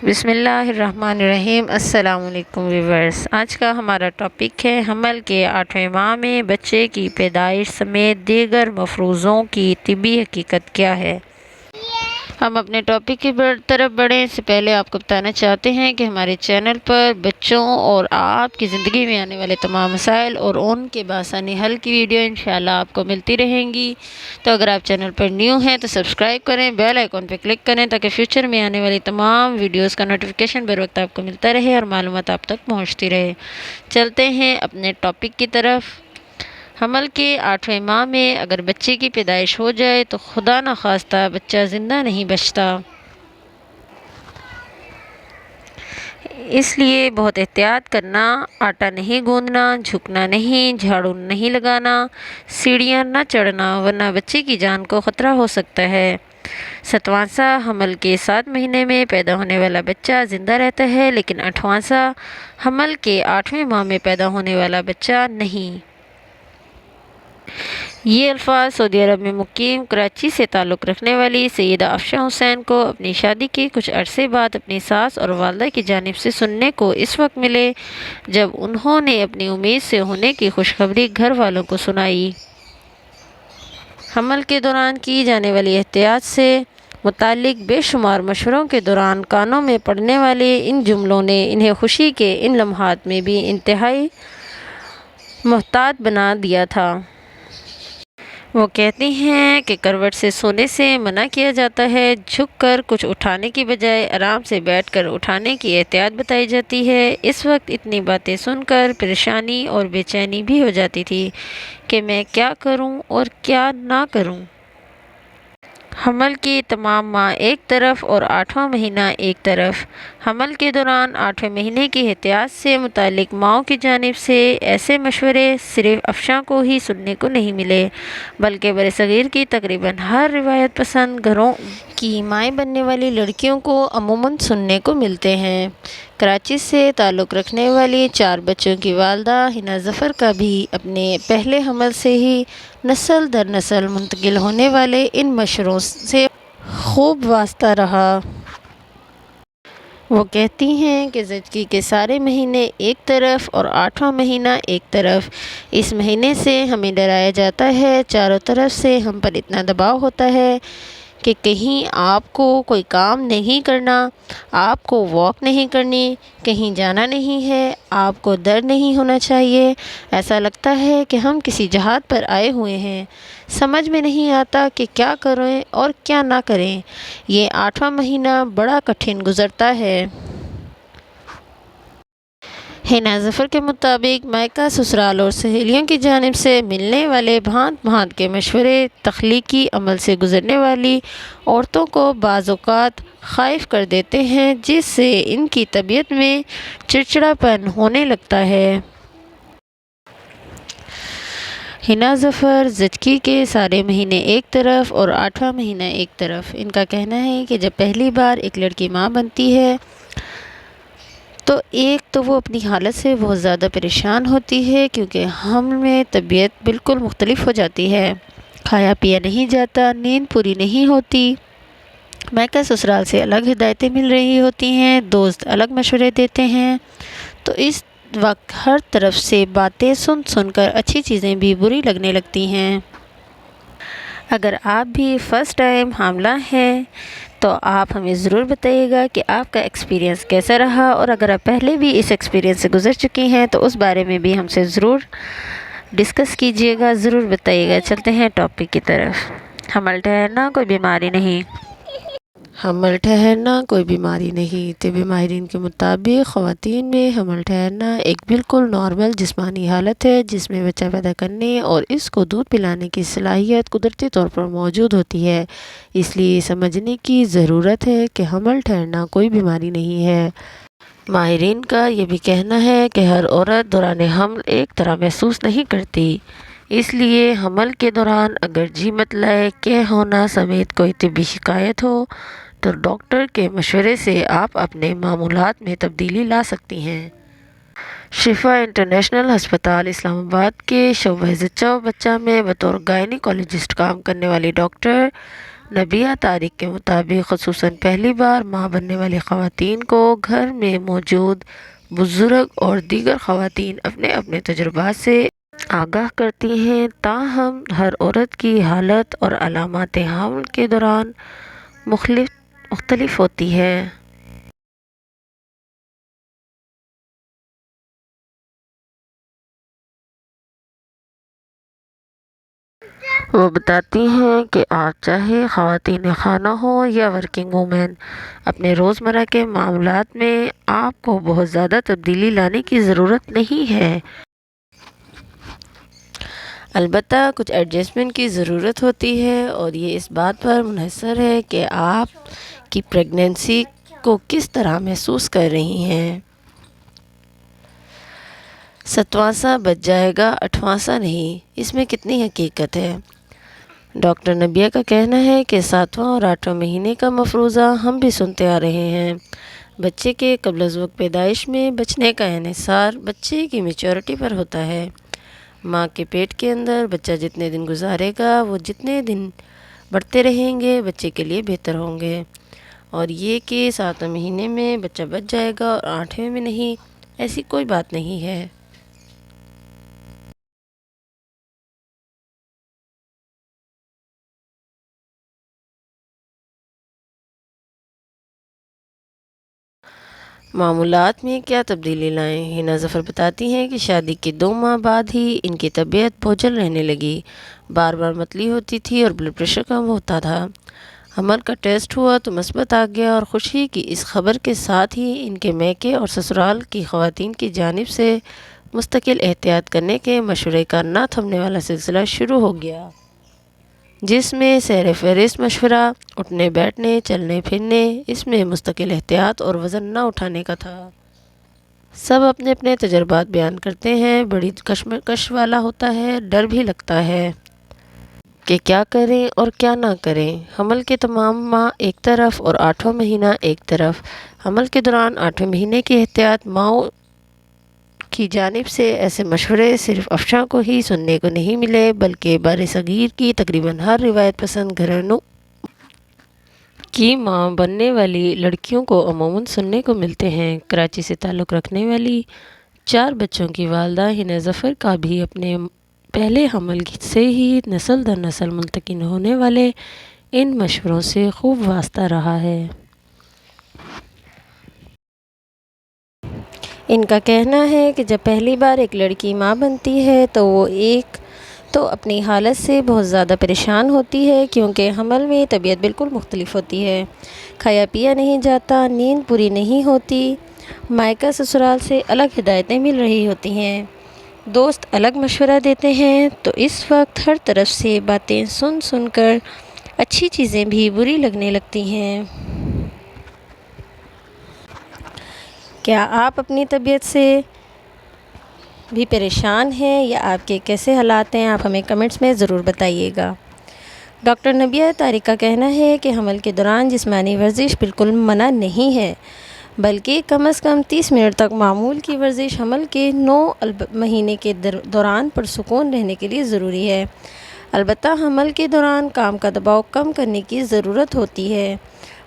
بسم اللہ الرحمن الرحیم۔ السلام علیکم ویورز، آج کا ہمارا ٹاپک ہے حمل کے 8ویں ماہ میں بچے کی پیدائش سمیت دیگر مفروضوں کی طبی حقیقت کیا ہے۔ ہم اپنے ٹاپک کی طرف بڑھیں اس سے پہلے آپ کو بتانا چاہتے ہیں کہ ہمارے چینل پر بچوں اور آپ کی زندگی میں آنے والے تمام مسائل اور ان کے بآسانی حل کی ویڈیو انشاءاللہ آپ کو ملتی رہیں گی۔ تو اگر آپ چینل پر نیو ہیں تو سبسکرائب کریں، بیل آئیکن پہ کلک کریں تاکہ فیوچر میں آنے والی تمام ویڈیوز کا نوٹیفیکیشن بر وقت آپ کو ملتا رہے اور معلومات آپ تک پہنچتی رہے۔ چلتے ہیں اپنے ٹاپک کی طرف۔ حمل کے 8ویں ماہ میں اگر بچے کی پیدائش ہو جائے تو خدا نخواستہ بچہ زندہ نہیں بچتا، اس لیے بہت احتیاط کرنا، آٹا نہیں گوندنا، جھکنا نہیں، جھاڑو نہیں لگانا، سیڑھیاں نہ چڑھنا ورنہ بچے کی جان کو خطرہ ہو سکتا ہے۔ 7واں سا حمل کے 7 مہینے میں پیدا ہونے والا بچہ زندہ رہتا ہے، لیکن 8واں سا حمل کے 8ویں ماہ میں پیدا ہونے والا بچہ نہیں۔ یہ الفاظ سعودی عرب میں مقیم کراچی سے تعلق رکھنے والی سیدہ افشاں حسین کو اپنی شادی کے کچھ عرصے بعد اپنی ساس اور والدہ کی جانب سے سننے کو اس وقت ملے جب انہوں نے اپنی امید سے ہونے کی خوشخبری گھر والوں کو سنائی۔ حمل کے دوران کی جانے والی احتیاط سے متعلق بے شمار مشوروں کے دوران کانوں میں پڑنے والے ان جملوں نے انہیں خوشی کے ان لمحات میں بھی انتہائی محتاط بنا دیا تھا۔ وہ کہتی ہیں کہ کروٹ سے سونے سے منع کیا جاتا ہے، جھک کر کچھ اٹھانے کی بجائے آرام سے بیٹھ کر اٹھانے کی احتیاط بتائی جاتی ہے۔ اس وقت اتنی باتیں سن کر پریشانی اور بے چینی بھی ہو جاتی تھی کہ میں کیا کروں اور کیا نہ کروں۔ حمل کی تمام ماہ ایک طرف اور 8واں مہینہ ایک طرف۔ حمل کے دوران 8ویں مہینے کی احتیاط سے متعلق ماؤں کی جانب سے ایسے مشورے صرف افشاں کو ہی سننے کو نہیں ملے بلکہ برصغیر کی تقریباً ہر روایت پسند گھروں کی مائیں بننے والی لڑکیوں کو عموماً سننے کو ملتے ہیں۔ کراچی سے تعلق رکھنے والی 4 بچوں کی والدہ حنا ظفر کا بھی اپنے پہلے حمل سے ہی نسل در نسل منتقل ہونے والے ان مشوروں سے خوب وابستہ رہا۔ وہ کہتی ہیں کہ زچگی کے سارے مہینے ایک طرف اور 8واں مہینہ ایک طرف۔ اس مہینے سے ہمیں ڈرایا جاتا ہے، چاروں طرف سے ہم پر اتنا دباؤ ہوتا ہے کہ کہیں آپ کو کوئی کام نہیں کرنا، آپ کو واک نہیں کرنی، کہیں جانا نہیں ہے، آپ کو ڈر نہیں ہونا چاہیے، ایسا لگتا ہے کہ ہم کسی جہاد پر آئے ہوئے ہیں، سمجھ میں نہیں آتا کہ کیا کریں اور کیا نہ کریں۔ یہ 8واں مہینہ بڑا کٹھن گزرتا ہے۔ حنا ظفر کے مطابق مائکہ، سسرال اور سہیلیوں کی جانب سے ملنے والے بھانت بھانت کے مشورے تخلیقی عمل سے گزرنے والی عورتوں کو بعض اوقات خائف کر دیتے ہیں، جس سے ان کی طبیعت میں چڑچڑاپن ہونے لگتا ہے۔ حنا ظفر زچگی کے سارے مہینے ایک طرف اور 8واں مہینہ ایک طرف۔ ان کا کہنا ہے کہ جب پہلی بار ایک لڑکی ماں بنتی ہے تو ایک تو وہ اپنی حالت سے بہت زیادہ پریشان ہوتی ہے کیونکہ حمل میں طبیعت بالکل مختلف ہو جاتی ہے، کھایا پیا نہیں جاتا، نیند پوری نہیں ہوتی، مائکہ سسرال سے الگ ہدایتیں مل رہی ہوتی ہیں، دوست الگ مشورے دیتے ہیں، تو اس وقت ہر طرف سے باتیں سن سن کر اچھی چیزیں بھی بری لگنے لگتی ہیں۔ اگر آپ بھی فرسٹ ٹائم حاملہ ہیں تو آپ ہمیں ضرور بتائیے گا کہ آپ کا ایکسپیرینس کیسا رہا، اور اگر آپ پہلے بھی اس ایکسپیرینس سے گزر چکی ہیں تو اس بارے میں بھی ہم سے ضرور ڈسکس کیجیے گا، ضرور بتائیے گا۔ چلتے ہیں ٹاپک کی طرف۔ حمل ٹھہرنا کوئی بیماری نہیں۔ حمل ٹھہرنا کوئی بیماری نہیں۔ طبی ماہرین کے مطابق خواتین میں حمل ٹھہرنا ایک بالکل نارمل جسمانی حالت ہے جس میں بچہ پیدا کرنے اور اس کو دودھ پلانے کی صلاحیت قدرتی طور پر موجود ہوتی ہے، اس لیے یہ سمجھنے کی ضرورت ہے کہ حمل ٹھہرنا کوئی بیماری نہیں ہے۔ ماہرین کا یہ بھی کہنا ہے کہ ہر عورت دوران حمل ایک طرح محسوس نہیں کرتی، اس لیے حمل کے دوران اگر جی متلائے کہ ہونا سمیت کوئی طبی شکایت ہو تو ڈاکٹر کے مشورے سے آپ اپنے معمولات میں تبدیلی لا سکتی ہیں۔ شفا انٹرنیشنل ہسپتال اسلام آباد کے شعبہ زچہ و بچہ میں بطور گائنیکالوجسٹ کام کرنے والی ڈاکٹر نبیہ طارق کے مطابق خصوصاً پہلی بار ماں بننے والی خواتین کو گھر میں موجود بزرگ اور دیگر خواتین اپنے اپنے تجربات سے آگاہ کرتی ہیں، تاہم ہر عورت کی حالت اور علامات حمل کے دوران مختلف ہوتی ہے۔ وہ بتاتی ہیں کہ آج چاہے خواتین خانہ ہوں یا ورکنگ وومن، اپنے روزمرہ کے معاملات میں آپ کو بہت زیادہ تبدیلی لانے کی ضرورت نہیں ہے۔ البتہ کچھ ایڈجسٹمنٹ کی ضرورت ہوتی ہے اور یہ اس بات پر منحصر ہے کہ آپ کی پریگنینسی کو کس طرح محسوس کر رہی ہیں۔ 7واں سا بچ جائے گا، 8واں سا نہیں، اس میں کتنی حقیقت ہے؟ ڈاکٹر نبیہ کا کہنا ہے کہ 7واں اور 8واں مہینے کا مفروضہ ہم بھی سنتے آ رہے ہیں۔ بچے کے قبل از وقت پیدائش میں بچنے کا انحصار بچے کی میچورٹی پر ہوتا ہے۔ ماں کے پیٹ کے اندر بچہ جتنے دن گزارے گا، وہ جتنے دن بڑھتے رہیں گے بچے کے لیے بہتر ہوں گے، اور یہ کہ 7ویں مہینے میں بچہ بچ جائے گا اور 8ویں میں نہیں، ایسی کوئی بات نہیں ہے۔ معمولات میں کیا تبدیلی لائیں؟ حنا ظفر بتاتی ہیں کہ شادی کے 2 ماہ بعد ہی ان کی طبیعت بوجھل رہنے لگی، بار بار متلی ہوتی تھی اور بلڈ پریشر کم ہوتا تھا۔ حمل کا ٹیسٹ ہوا تو مثبت آ گیا، اور خوشی کی اس خبر کے ساتھ ہی ان کے میکے اور سسرال کی خواتین کی جانب سے مستقل احتیاط کرنے کے مشورے کا نہ تھمنے والا سلسلہ شروع ہو گیا، جس میں سیر فہرست مشورہ، اٹھنے بیٹھنے، چلنے پھرنے، اس میں مستقل احتیاط اور وزن نہ اٹھانے کا تھا۔ سب اپنے اپنے تجربات بیان کرتے ہیں، بڑی کشمکش والا ہوتا ہے، ڈر بھی لگتا ہے کہ کیا کریں اور کیا نہ کریں۔ حمل کے تمام ماہ ایک طرف اور 8واں مہینہ ایک طرف۔ حمل کے دوران 8ویں مہینے کی احتیاط ماؤں کی جانب سے ایسے مشورے صرف افشاں کو ہی سننے کو نہیں ملے، بلکہ برصغیر کی تقریباً ہر روایت پسند گھرانوں کی ماں بننے والی لڑکیوں کو عموماً سننے کو ملتے ہیں۔ کراچی سے تعلق رکھنے والی 4 بچوں کی والدہ حنا ظفر کا بھی اپنے پہلے حمل سے ہی نسل در نسل منتقل ہونے والے ان مشوروں سے خوب وابستہ رہا ہے۔ ان کا کہنا ہے کہ جب پہلی بار ایک لڑکی ماں بنتی ہے تو وہ اپنی حالت سے بہت زیادہ پریشان ہوتی ہے، کیونکہ حمل میں طبیعت بالکل مختلف ہوتی ہے، کھایا پیا نہیں جاتا، نیند پوری نہیں ہوتی، مائکہ سسرال سے الگ ہدایتیں مل رہی ہوتی ہیں، دوست الگ مشورہ دیتے ہیں، تو اس وقت ہر طرف سے باتیں سن کر اچھی چیزیں بھی بری لگنے لگتی ہیں۔ کیا آپ اپنی طبیعت سے بھی پریشان ہیں یا آپ کے کیسے حالات ہیں؟ آپ ہمیں کمنٹس میں ضرور بتائیے گا۔ ڈاکٹر نبیہ طارق کا کہنا ہے کہ حمل کے دوران جسمانی ورزش بالکل منع نہیں ہے، بلکہ کم از کم 30 منٹ تک معمول کی ورزش حمل کے 9 مہینے کے دوران پرسکون رہنے کے لیے ضروری ہے۔ البتہ حمل کے دوران کام کا دباؤ کم کرنے کی ضرورت ہوتی ہے۔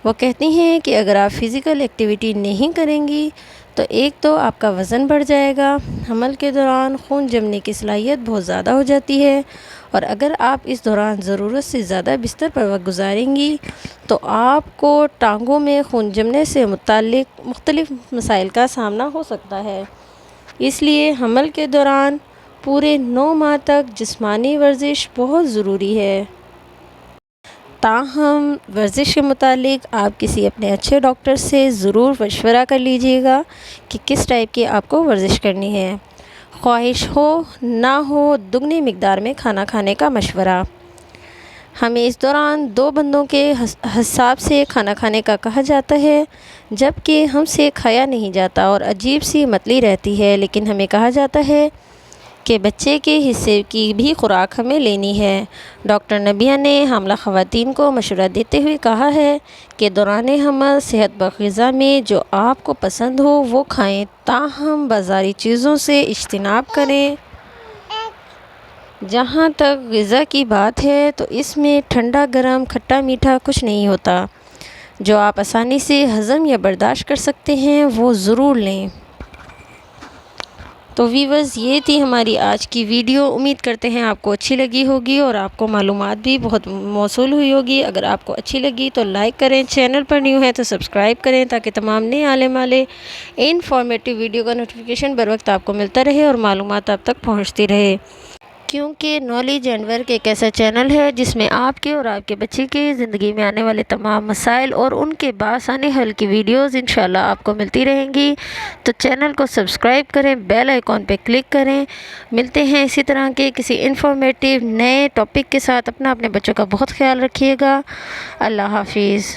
وہ کہتی ہیں کہ اگر آپ فزیکل ایکٹیویٹی نہیں کریں گی تو ایک تو آپ کا وزن بڑھ جائے گا، حمل کے دوران خون جمنے کی صلاحیت بہت زیادہ ہو جاتی ہے، اور اگر آپ اس دوران ضرورت سے زیادہ بستر پر وقت گزاریں گی تو آپ کو ٹانگوں میں خون جمنے سے متعلق مختلف مسائل کا سامنا ہو سکتا ہے۔ اس لیے حمل کے دوران پورے 9 ماہ تک جسمانی ورزش بہت ضروری ہے۔ تاہم ورزش کے متعلق آپ کسی اپنے اچھے ڈاکٹر سے ضرور مشورہ کر لیجیے گا کہ کس ٹائپ کی آپ کو ورزش کرنی ہے۔ خواہش ہو نہ ہو دگنی مقدار میں کھانا کھانے کا مشورہ۔ ہمیں اس دوران 2 بندوں کے حساب سے کھانا کھانے کا کہا جاتا ہے، جبکہ ہم سے کھایا نہیں جاتا اور عجیب سی متلی رہتی ہے، لیکن ہمیں کہا جاتا ہے کہ بچے کے حصے کی بھی خوراک ہمیں لینی ہے۔ ڈاکٹر نبیہ نے حاملہ خواتین کو مشورہ دیتے ہوئے کہا ہے کہ دوران حمل صحت بخش غذا میں جو آپ کو پسند ہو وہ کھائیں، تاہم بازاری چیزوں سے اجتناب کریں جہاں تک غذا کی بات ہے تو اس میں ٹھنڈا گرم کھٹا میٹھا کچھ نہیں ہوتا، جو آپ آسانی سے ہضم یا برداشت کر سکتے ہیں وہ ضرور لیں۔ تو ویورز، یہ تھی ہماری آج کی ویڈیو۔ امید کرتے ہیں آپ کو اچھی لگی ہوگی اور آپ کو معلومات بھی بہت موصول ہوئی ہوگی۔ اگر آپ کو اچھی لگی تو لائک کریں، چینل پر نیو ہیں تو سبسکرائب کریں تاکہ تمام نئے آنے والے انفارمیٹیو ویڈیو کا نوٹیفیکیشن بر وقت آپ کو ملتا رہے اور معلومات آپ تک پہنچتی رہے، کیونکہ نالج اینڈ ورک ایک ایسا چینل ہے جس میں آپ کے اور آپ کے بچے کی زندگی میں آنے والے تمام مسائل اور ان کے بآسانی حل کی ویڈیوز انشاءاللہ آپ کو ملتی رہیں گی۔ تو چینل کو سبسکرائب کریں، بیل آئیکن پہ کلک کریں۔ ملتے ہیں اسی طرح کے کسی انفارمیٹیو نئے ٹاپک کے ساتھ۔ اپنے بچوں کا بہت خیال رکھیے گا۔ اللہ حافظ۔